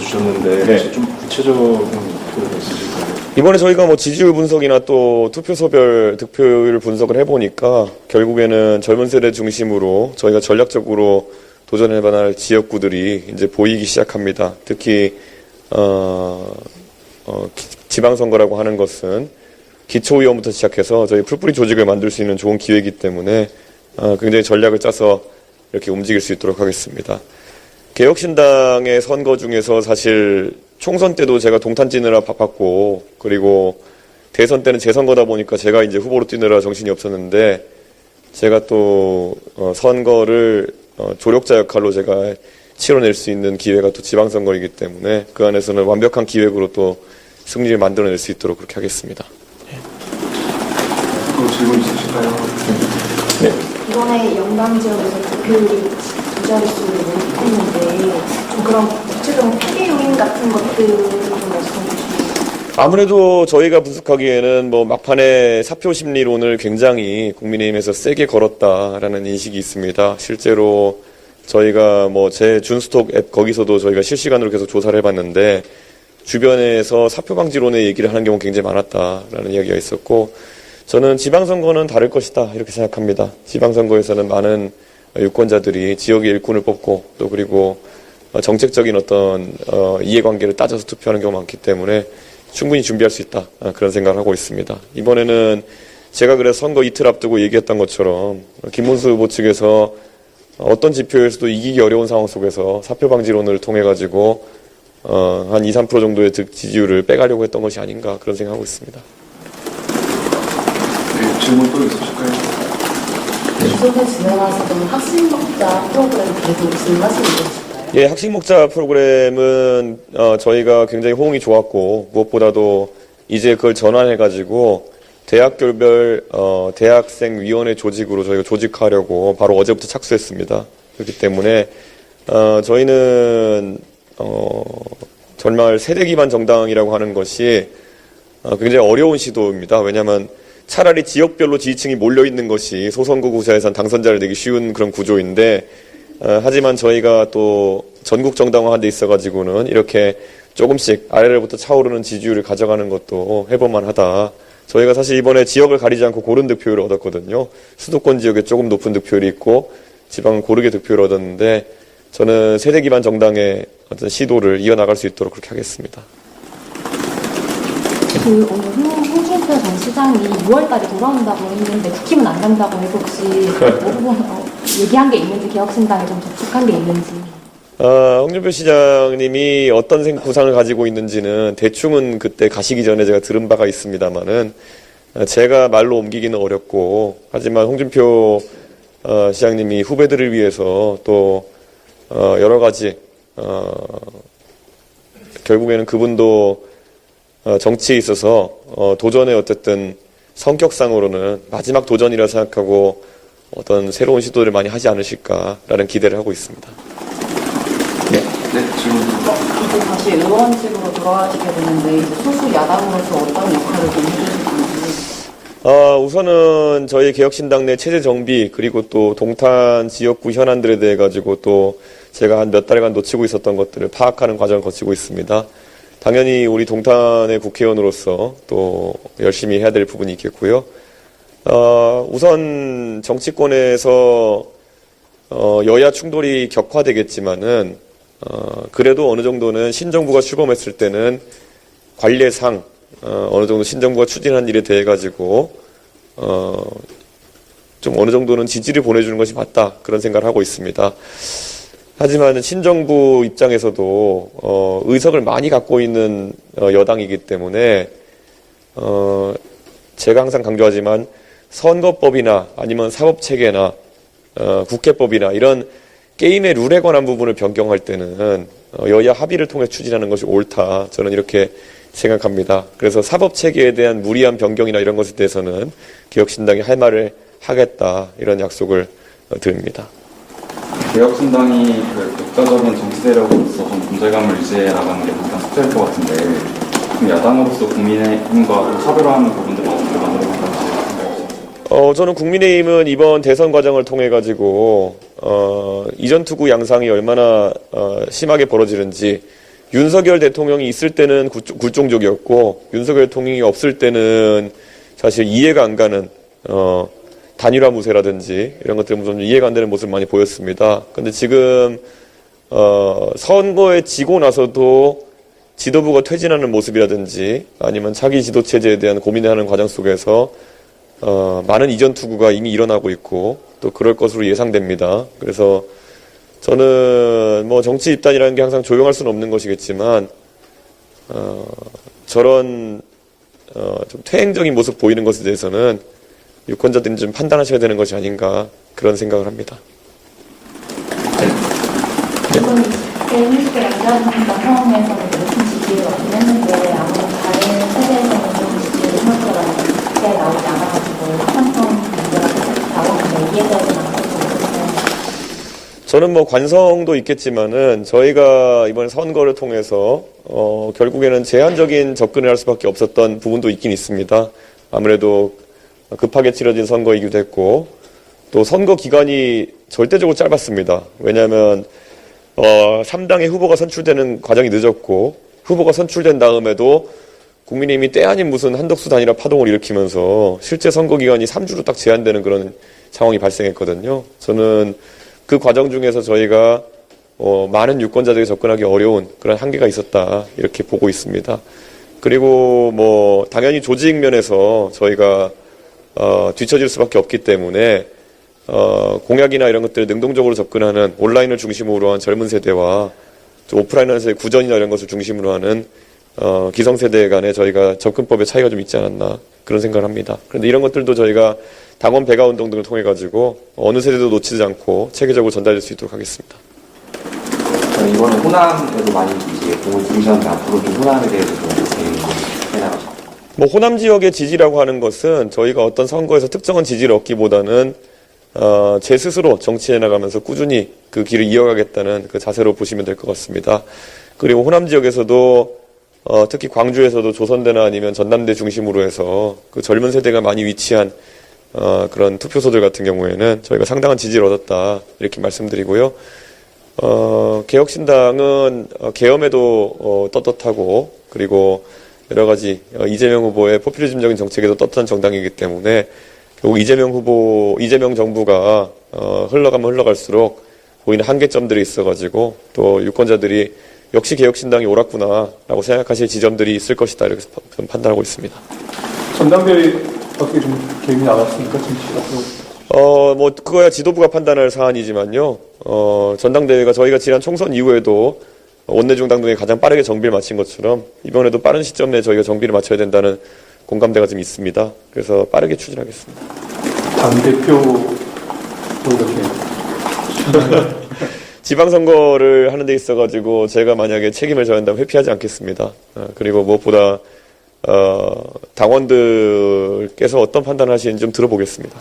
주셨는데 네. 좀 구체적인 목표가 있으실까요? 이번에 저희가 뭐 지지율 분석이나 또 투표소별 득표율 분석을 해보니까 결국에는 젊은 세대 중심으로 저희가 전략적으로 도전해봐야 지역구들이 이제 보이기 시작합니다. 특히 지방선거라고 하는 것은 기초의원부터 시작해서 저희 풀뿌리 조직을 만들 수 있는 좋은 기회이기 때문에 굉장히 전략을 짜서 이렇게 움직일 수 있도록 하겠습니다. 개혁신당의 선거 중에서 사실 총선 때도 제가 동탄 뛰느라 바빴고, 그리고 대선 때는 재선거다 보니까 제가 이제 후보로 뛰느라 정신이 없었는데, 제가 또 선거를 조력자 역할로 제가 치러낼 수 있는 기회가 또 지방선거이기 때문에 그 안에서는 완벽한 기획으로 또 승리를 만들어낼 수 있도록 그렇게 하겠습니다. 또 질문 있으실까요? 네. 이번에 영남 지역에서 득표율이 두 자릿수를 못했는데 좀 그런 구체적인 피해 요인 같은 것들을 좀 말씀해 주시면. 아무래도 저희가 분석하기에는 뭐 막판에 사표 심리론을 굉장히 국민의힘에서 세게 걸었다라는 인식이 있습니다. 실제로 저희가 뭐 제 준스톡 앱 거기서도 저희가 실시간으로 계속 조사를 해봤는데 주변에서 사표 방지론의 얘기를 하는 경우가 굉장히 많았다라는 이야기가 있었고, 저는 지방선거는 다를 것이다 이렇게 생각합니다. 지방선거에서는 많은 유권자들이 지역의 일꾼을 뽑고 또 그리고 정책적인 어떤 이해관계를 따져서 투표하는 경우가 많기 때문에 충분히 준비할 수 있다 그런 생각을 하고 있습니다. 이번에는 제가 그래서 선거 이틀 앞두고 얘기했던 것처럼 김문수 후보 측에서 어떤 지표에서도 이기기 어려운 상황 속에서 사표 방지론을 통해 가지고 한 2, 3% 정도의 지지율을 빼가려고 했던 것이 아닌가 그런 생각하고 있습니다. 네, 질문 또 있으실까요? 기존에 진행하시던 학생목자 프로그램 계속 진행하시는 것인가요? 예, 학식목자 프로그램은 저희가 굉장히 호응이 좋았고, 무엇보다도 이제 그걸 전환해가지고 대학교별 대학생위원회 조직으로 저희가 조직하려고 바로 어제부터 착수했습니다. 그렇기 때문에 저희는 정말 세대 기반 정당이라고 하는 것이 굉장히 어려운 시도입니다. 왜냐하면 차라리 지역별로 지지층이 몰려있는 것이 소선거 구사에선 당선자를 내기 쉬운 그런 구조인데, 하지만 저희가 또 전국 정당화한 데 있어가지고는 이렇게 조금씩 아래로부터 차오르는 지지율을 가져가는 것도 해볼만 하다. 저희가 사실 이번에 지역을 가리지 않고 고른 득표율을 얻었거든요. 수도권 지역에 조금 높은 득표율이 있고 지방은 고르게 득표율을 얻었는데, 저는 세대 기반 정당의 어떤 시도를 이어나갈 수 있도록 그렇게 하겠습니다. 오늘 홍준표 전 시장이 6월달에 돌아온다고 했는데 국힘은 안 간다고 해서 혹시 그 부분 얘기한 게 있는지, 개혁신당에 좀 접촉한 게 있는지. 홍준표 시장님이 어떤 구상을 가지고 있는지는 대충은 그때 가시기 전에 제가 들은 바가 있습니다만은 제가 말로 옮기기는 어렵고, 하지만 홍준표 시장님이 후배들을 위해서 또 여러 가지 결국에는 그분도 정치에 있어서 도전의 어쨌든 성격상으로는 마지막 도전이라 생각하고 어떤 새로운 시도를 많이 하지 않으실까라는 기대를 하고 있습니다. 네, 질문. 이제 다시 의원직으로 돌아가시게 되는데 이제 소수 야당으로서 어떤 역할을 좀 해주실 건지. 우선은 저희 개혁신당 내 체제 정비, 그리고 또 동탄 지역구 현안들에 대해 가지고 또 제가 한 몇 달간 놓치고 있었던 것들을 파악하는 과정을 거치고 있습니다. 당연히 우리 동탄의 국회의원으로서 또 열심히 해야 될 부분이 있겠고요. 우선 정치권에서 여야 충돌이 격화되겠지만은 그래도 어느 정도는 신정부가 출범했을 때는 관례상 어느 정도 신정부가 추진한 일에 대해 가지고 좀 어느 정도는 지지를 보내주는 것이 맞다 그런 생각을 하고 있습니다. 하지만 신정부 입장에서도 의석을 많이 갖고 있는 여당이기 때문에 제가 항상 강조하지만 선거법이나 아니면 사법체계나 국회법이나 이런 게임의 룰에 관한 부분을 변경할 때는 여야 합의를 통해 추진하는 것이 옳다. 저는 이렇게 생각합니다. 그래서 사법체계에 대한 무리한 변경이나 이런 것에 대해서는 개혁신당이 할 말을 하겠다. 이런 약속을 드립니다. 개혁신당이 그 독자적인 정치 세력으로서 좀 존재감을 유지해 나가는 게 가장 숙제일 것 같은데, 좀 야당으로서 국민의힘과 차별화하는 부분들을 어떻게 만들어가는지 생각하십니까? 저는 국민의힘은 이번 대선 과정을 통해 가지고 이전 투구 양상이 얼마나 심하게 벌어지는지, 윤석열 대통령이 있을 때는 굴종적이었고 윤석열 대통령이 없을 때는 사실 이해가 안 가는 단일화 무쇠라든지 이런 것들이 좀 이해가 안 되는 모습을 많이 보였습니다. 근데 지금 선거에 지고 나서도 지도부가 퇴진하는 모습이라든지 아니면 차기 지도 체제에 대한 고민하는 과정 속에서 많은 이전 투구가 이미 일어나고 있고 또 그럴 것으로 예상됩니다. 그래서 저는 뭐 정치 입단이라는 게 항상 조용할 수는 없는 것이겠지만 저런 좀 퇴행적인 모습 보이는 것에 대해서는 유권자들이 좀 판단하셔야 되는 것이 아닌가 그런 생각을 합니다. 이번 20대 양자분과 상황에서는 높은 지지를 얻긴 했는데 아무래도 다른 세대에서는 좀 지지를 생각보다 높게 나오지 않아가지고 합산성 문제가 계속 나오는데 이에 대해서는 어떻게 보세요? 저는 뭐 관성도 있겠지만은 저희가 이번 선거를 통해서 결국에는 제한적인 접근을 할 수밖에 없었던 부분도 있긴 있습니다. 아무래도 급하게 치러진 선거이기도 했고 또 선거 기간이 절대적으로 짧았습니다. 왜냐하면 3당의 후보가 선출되는 과정이 늦었고 후보가 선출된 다음에도 국민의힘이 때 아닌 무슨 한덕수 단일화 파동을 일으키면서 실제 선거 기간이 3주로 딱 제한되는 그런 상황이 발생했거든요. 저는 그 과정 중에서 저희가 많은 유권자들이 접근하기 어려운 그런 한계가 있었다 이렇게 보고 있습니다. 그리고 뭐 당연히 조직 면에서 저희가 뒤처질 수밖에 없기 때문에 공약이나 이런 것들을 능동적으로 접근하는 온라인을 중심으로 한 젊은 세대와 오프라인에서의 구전이나 이런 것을 중심으로 하는 기성세대 간에 저희가 접근법의 차이가 좀 있지 않았나 그런 생각을 합니다. 그런데 이런 것들도 저희가 당원 배가 운동 등을 통해 가지고 어느 세대도 놓치지 않고 체계적으로 전달될 수 있도록 하겠습니다. 이번에 호남에도 많이 이제 공을 들이셨는데 앞으로 좀 호남에 대해서 좀 어떻게 해나가죠? 뭐 호남 지역의 지지라고 하는 것은 저희가 어떤 선거에서 특정한 지지를 얻기보다는 제 스스로 정치해 나가면서 꾸준히 그 길을 이어가겠다는 그 자세로 보시면 될 것 같습니다. 그리고 호남 지역에서도 특히 광주에서도 조선대나 아니면 전남대 중심으로 해서 그 젊은 세대가 많이 위치한 그런 투표소들 같은 경우에는 저희가 상당한 지지를 얻었다 이렇게 말씀드리고요. 개혁신당은 계엄에도 떳떳하고 그리고 여러 가지 이재명 후보의 포퓰리즘적인 정책에도 떳떳한 정당이기 때문에 결국 이재명 정부가 흘러가면 흘러갈수록 보이는 한계점들이 있어가지고 또 유권자들이 역시 개혁신당이 옳았구나라고 생각하실 지점들이 있을 것이다 이렇게 판단하고 있습니다. 전당대회 어떻게 좀 계획이 나왔습니까? 정치가 뭐 그거야 지도부가 판단할 사안이지만요. 전당대회가 저희가 지난 총선 이후에도 원내중당 등에 가장 빠르게 정비를 마친 것처럼 이번에도 빠른 시점 내에 저희가 정비를 마쳐야 된다는 공감대가 좀 있습니다. 그래서 빠르게 추진하겠습니다. 당대표 이렇게 지방선거를 하는 데 있어가지고 제가 만약에 책임을 져야 한다면 회피하지 않겠습니다. 그리고 무엇보다 당원들께서 어떤 판단을 하시는지 좀 들어보겠습니다.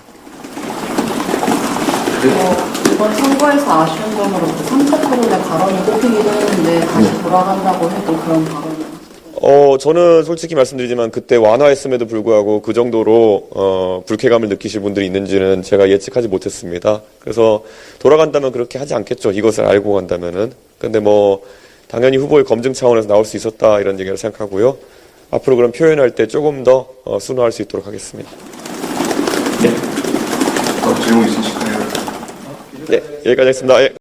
이번 선거에서 아쉬운 점으로 3차 토론의 발언이 꼽히기도 했는데 다시 돌아간다고 해도 그런 발언이 저는 솔직히 말씀드리지만 그때 완화했음에도 불구하고 그 정도로 불쾌감을 느끼실 분들이 있는지는 제가 예측하지 못했습니다. 그래서 돌아간다면 그렇게 하지 않겠죠. 이것을 알고 간다면은. 근데 뭐 당연히 후보의 검증 차원에서 나올 수 있었다 이런 얘기를 생각하고요. 앞으로 그런 표현할 때 조금 더 순화할 수 있도록 하겠습니다. 질문 있으실까요? 네, 여기까지 하겠습니다. 예.